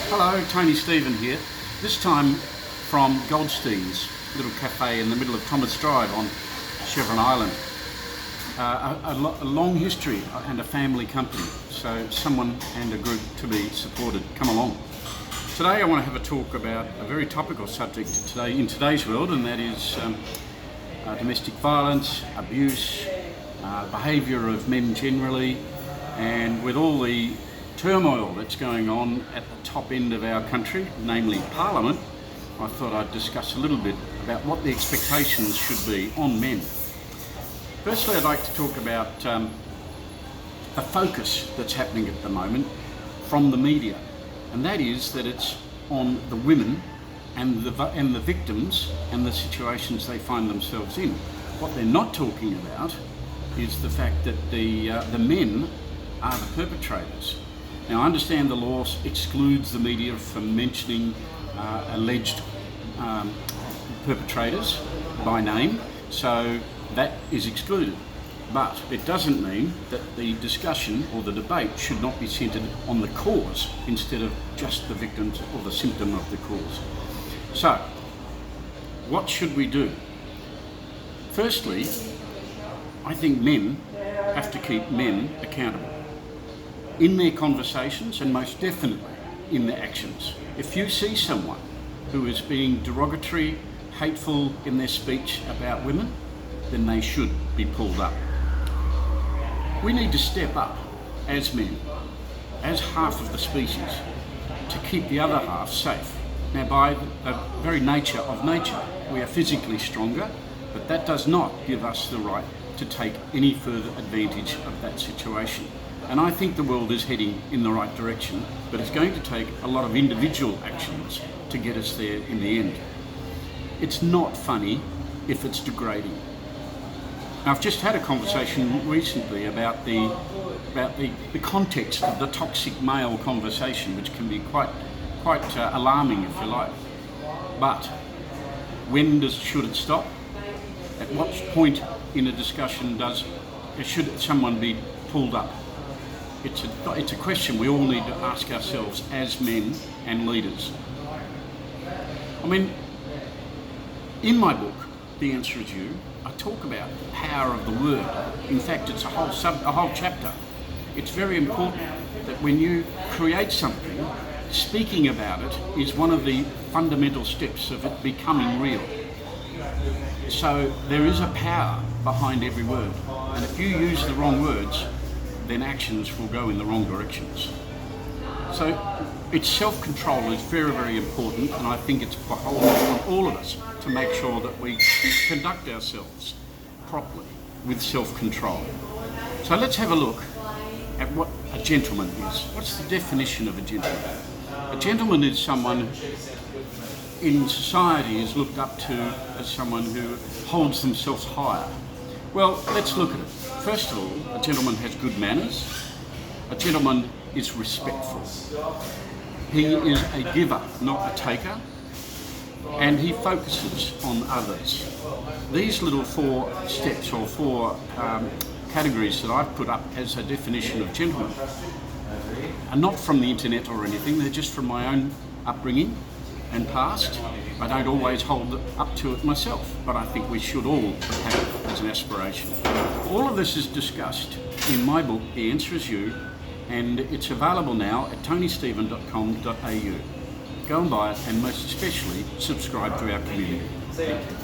Hello, Tony Stephen here. This time from Goldsteins, little cafe in the middle of Thomas Drive on Chevron Island. A long history and a family company, so someone and a group to be supported. Come along. Today I want to have a talk about a very topical subject in today's world, and that is domestic violence, abuse, behaviour of men generally, and with all the turmoil that's going on at the top end of our country, namely Parliament, I thought I'd discuss a little bit about what the expectations should be on men. Firstly, I'd like to talk about the focus that's happening at the moment from the media, and that is that it's on the women and the victims and the situations they find themselves in. What they're not talking about is the fact that the men are the perpetrators. Now, I understand the law excludes the media from mentioning alleged perpetrators by name, so that is excluded. But it doesn't mean that the discussion or the debate should not be centred on the cause instead of just the victims or the symptom of the cause. So, what should we do? Firstly, I think men have to keep men accountable in their conversations and most definitely in their actions. If you see someone who is being derogatory, hateful in their speech about women, then they should be pulled up. We need to step up as men, as half of the species, to keep the other half safe. Now, by the very nature of nature, we are physically stronger, but that does not give us the right to take any further advantage of that situation. And I think the world is heading in the right direction, but it's going to take a lot of individual actions to get us there in the end. It's not funny if it's degrading. Now, I've just had a conversation recently about the context of the toxic male conversation, which can be quite alarming, if you like. But when should it stop? At what point in a discussion should someone be pulled up? It's a question we all need to ask ourselves as men and leaders. I mean, in my book, The Answer Is You, I talk about the power of the word. In fact, it's a whole chapter. It's very important that when you create something, speaking about it is one of the fundamental steps of it becoming real. So there is a power behind every word, and if you use the wrong words, then actions will go in the wrong directions. So it's self-control is very, very important, and I think it's beholden on all of us to make sure that we conduct ourselves properly with self-control. So let's have a look at what a gentleman is. What's the definition of a gentleman? A gentleman is someone in society is looked up to as someone who holds themselves higher. Well, let's look at it. First of all, a gentleman has good manners. A gentleman is respectful. He is a giver, not a taker. And he focuses on others. These little four steps or four categories that I've put up as a definition of gentleman are not from the internet or anything. They're just from my own upbringing and past. I don't always hold up to it myself, but I think we should all have it as an aspiration. All of this is discussed in my book, The Answer Is You, and it's available now at tonystephen.com.au. Go and buy it, and most especially subscribe to our community. Thank you.